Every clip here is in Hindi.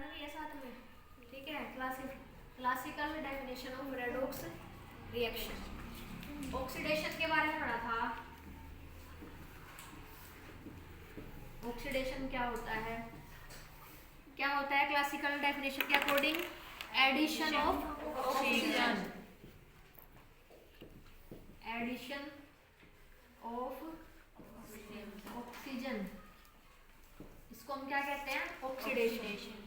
भी है साथ में, ठीक है। Classical definition of redox reaction, oxidation के बारे में पढ़ा था। ऑक्सीडेशन क्या होता है, क्या होता है क्लासिकल डेफिनेशन के according? Addition of oxygen, addition of oxygen, इसको हम क्या कहते हैं? ऑक्सीडेशन।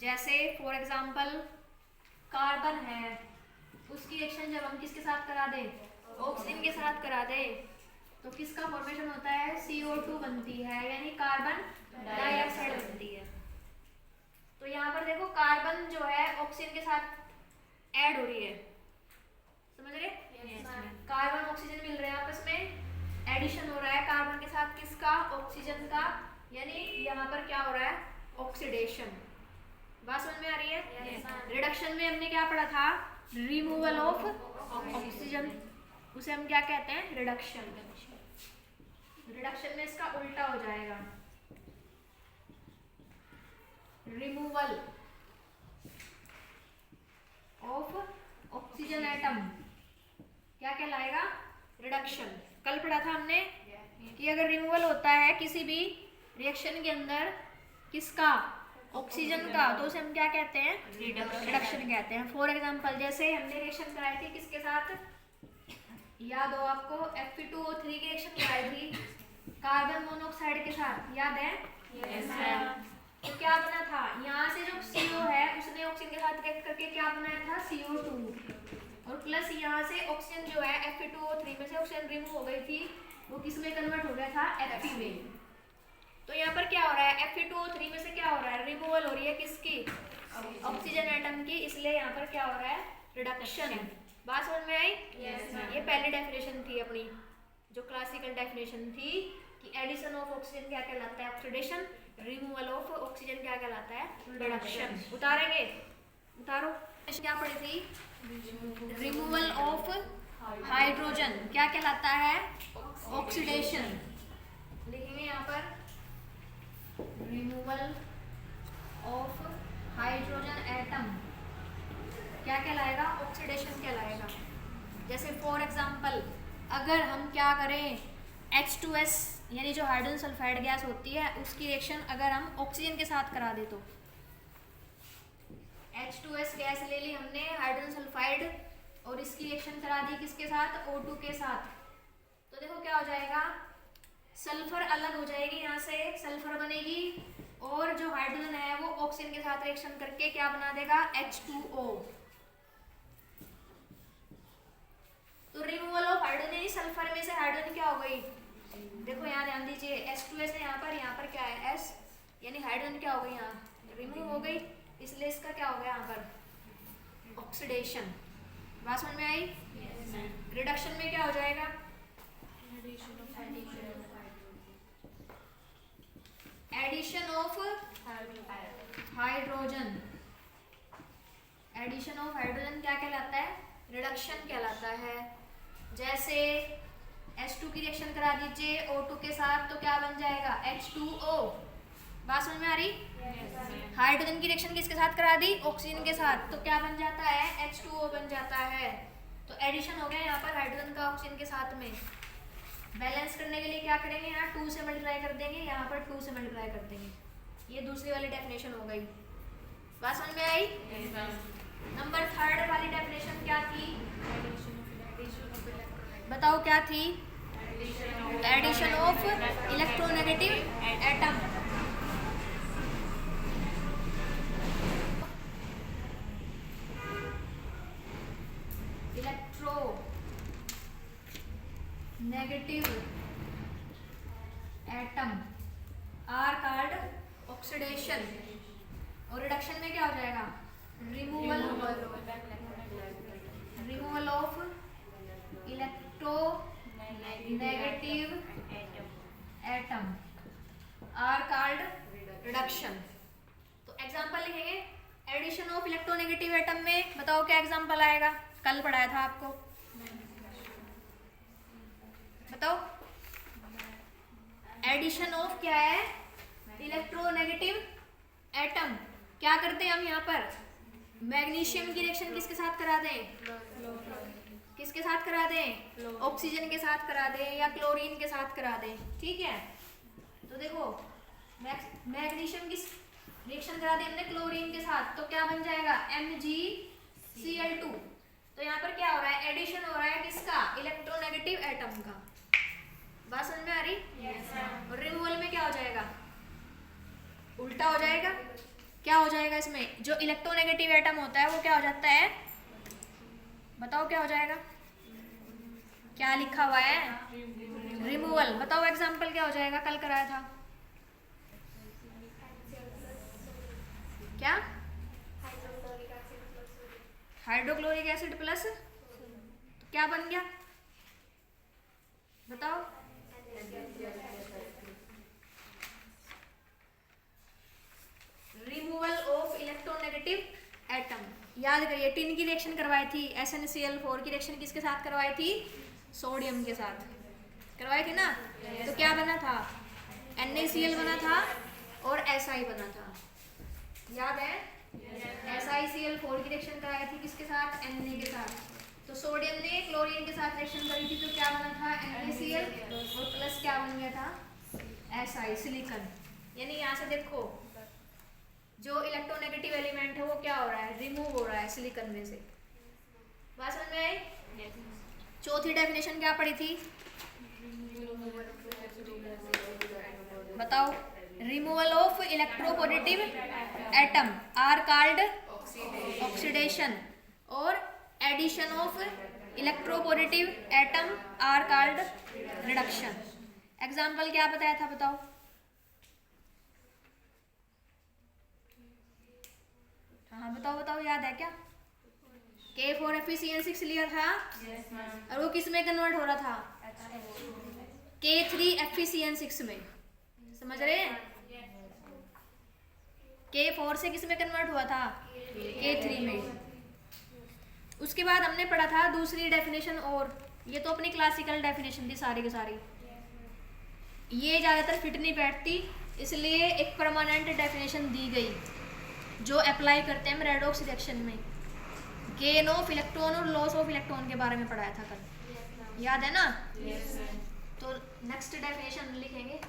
जैसे फॉर एग्जांपल कार्बन है, उसकी रिएक्शन जब हम किसके साथ करा दे? ऑक्सीजन के साथ करा दे, तो किसका फॉर्मेशन होता है? CO2 बनती है, यानी कार्बन डाइऑक्साइड बनती है। तो यहाँ पर देखो कार्बन जो है ऑक्सीजन के साथ ऐड हो रही है, समझ रहे? कार्बन ऑक्सीजन मिल रहे हैं आपस में, एडिशन हो रहा है कार्बन के साथ किसका? ऑक्सीजन का, यानी यहाँ पर क्या हो रहा है? ऑक्सीडेशन। बात समझ में आ रही है? रिडक्शन में हमने क्या पढ़ा था? रिमूवल ऑफ ऑक्सीजन, उसे हम क्या कहते हैं? रिडक्शन। रिडक्शन में इसका उल्टा हो जाएगा, रिमूवल ऑफ ऑक्सीजन एटम, क्या कहलाएगा? रिडक्शन। कल पढ़ा था हमने कि अगर रिमूवल होता है किसी भी रिएक्शन के अंदर किसका? ऑक्सीजन का, तो उसे हम क्या कहते हैं? रिडक्शन कहते हैं। फॉर एग्जांपल जैसे हमने रिएक्शन कराई थी किसके साथ? याद हो आपको, Fe2O3 की रिएक्शन कराई थी कार्बन मोनोऑक्साइड के साथ, याद है? तो क्या बना था? यहाँ से जो CO है उसने ऑक्सीजन के साथ रिएक्ट करके क्या बनाया था? CO2, और प्लस यहाँ से ऑक्सीजन जो है Fe2O3 में से ऑक्सीजन रिमूव हो गई थी, वो किस में कन्वर्ट हो गया था? Fe में। तो यहाँ पर क्या हो रहा है? Fe2O3 में से क्या हो रहा है? रिमूवल हो रही है किसकी? ऑक्सीजन एटम की, इसलिए यहाँ पर क्या हो रहा है? रिडक्शन। बात समझ में आई? ये पहली डेफिनेशन थी अपनी, जो क्लासिकल डेफिनेशन थी कि एडिशन ऑफ ऑक्सीजन क्या कहलाता है? ऑक्सीडेशन। रिमूवल ऑफ ऑक्सीजन क्या कहलाता है? रिडक्शन। उतारेंगे, उतारो। क्या पढ़ी थी? रिमूवल ऑफ हाइड्रोजन क्या कहलाता है? ऑक्सीडेशन। लिखेंगे यहाँ पर रिमूवल ऑफ हाइड्रोजन एटम क्या कहलाएगा? ऑक्सीडेशन कहलाएगा। जैसे फॉर एग्जांपल अगर हम क्या करें, H2S यानी जो हाइड्रोजन सल्फाइड गैस होती है उसकी रिएक्शन अगर हम ऑक्सीजन के साथ करा दे, तो H2S गैस ले ली हमने हाइड्रोजन सल्फाइड, और इसकी रिएक्शन करा दी किसके साथ? O2 के साथ, तो देखो क्या हो जाएगा? सल्फर अलग हो जाएगी, यहाँ से सल्फर बनेगी, और जो हाइड्रोजन है वो ऑक्सीजन के साथ रिएक्शन करके क्या बना देगा? H2O। तो रिमूवल ऑफ हाइड्रोजन, सल्फर में से हाइड्रोजन क्या हो गई? देखो यहाँ ध्यान दीजिए, H2S है यहाँ पर क्या है? S, यानी हाइड्रोजन क्या हो गई? यहाँ रिमूव हो गई, इसलिए इसका क्या हो गया यहाँ पर? ऑक्सीडेशन। बात समझ में आई? रिडक्शन में क्या हो जाएगा? Addition of hydrogen, addition of hydrogen क्या कहलाता है? रिडक्शन कहलाता है। जैसे H2 की रिएक्शन करा दीजिए O2 के साथ, तो क्या बन जाएगा? H2O। बात समझ में आ रही? हाइड्रोजन की रिएक्शन किसके साथ करा दी? ऑक्सीजन के साथ, तो क्या बन जाता है? H2O बन जाता है। तो एडिशन हो गया यहाँ पर हाइड्रोजन का ऑक्सीजन के साथ में। बैलेंस करने के लिए क्या करेंगे? यहाँ 2 से मल्टीप्लाई कर देंगे, यहाँ पर 2 से मल्टीप्लाई कर देंगे। ये दूसरी वाली डेफिनेशन हो गई। बात समझ में आई? नंबर 3 वाली डेफिनेशन क्या थी? बताओ क्या थी? Addition of electronegative atom. Electro negative atom are called oxidation, और रिडक्शन में क्या हो जाएगा? Removal of electro negative atom are called reduction. तो एग्जांपल लिखेंगे एडिशन ऑफ इलेक्ट्रोनेगेटिव एटम में, बताओ क्या एग्जांपल आएगा? कल पढ़ाया था आपको, बताओ। एडिशन ऑफ क्या है? इलेक्ट्रोनेगेटिव एटम क्या करते हैं हम यहाँ पर, मैग्नीशियम की रिएक्शन किसके साथ करा दें, किसके साथ करा दें, ऑक्सीजन के साथ करा दें या क्लोरीन के साथ करा दें, ठीक है। तो देखो मैग्नीशियम की रिएक्शन करा दी हमने क्लोरीन के साथ, तो क्या बन जाएगा, MgCl2। तो यहाँ पर क्या हो रहा है, एडिशन हो रहा है किसका, इलेक्ट्रोनेगेटिव एटम का। बात समझ में आ रही? और रिमूवल में क्या हो जाएगा, उल्टा हो जाएगा। क्या हो जाएगा इसमें, जो इलेक्ट्रोनेगेटिव एटम होता है वो क्या हो जाता है, बताओ क्या हो जाएगा, क्या लिखा हुआ है, रिमूवल। बताओ एग्जांपल क्या हो जाएगा, कल कराया था क्या, हाइड्रोक्लोरिक एसिड प्लस क्या बन गया, बताओ। Removal of electronegative atom. याद करिए टिन की रिएक्शन करवाई थी, SnCl4 की रिएक्शन किसके साथ करवाई थी, सोडियम के साथ करवाई थी ना। तो क्या बना था, NaCl बना था और Si बना था, याद है। SiCl4 की रिएक्शन कराई थी किसके साथ, Na के साथ। तो सोडियम ने क्लोरीन के साथ रिएक्शन करी थी, तो क्या बना था, NaCl और प्लस क्या बन गया था, Si, सिलिकॉन। यानी यहाँ से देखो जो इलेक्ट्रोनेगेटिव एलिमेंट है वो क्या हो रहा है, रिमूव हो रहा है सिलिकॉन में से। बात समझ में आई? चौथी डेफिनेशन क्या पड़ी थी, बताओ। Removal of electropositive atom are called oxidation और addition of electropositive atom are called reduction. Example क्या बताया था, बताओ। हाँ बताओ बताओ, याद है क्या, K4FeCN6 लिया था और वो किस में कन्वर्ट हो रहा था, K3FeCN6 में। समझ रहे हैं, K4 से किस में कन्वर्ट हुआ था, K3 में। उसके बाद हमने पढ़ा था दूसरी डेफिनेशन, और ये तो अपनी क्लासिकल डेफिनेशन थी सारी की सारी, ये ज़्यादातर फिट नहीं बैठती, इसलिए एक परमानेंट डेफिनेशन दी गई जो अप्लाई करते हैं हम रेडॉक्स रिएक्शन में। गेन ऑफ इलेक्ट्रॉन और लॉस ऑफ इलेक्ट्रॉन के बारे में पढ़ाया था कल, याद है ना। तो नेक्स्ट डेफिनेशन लिखेंगे।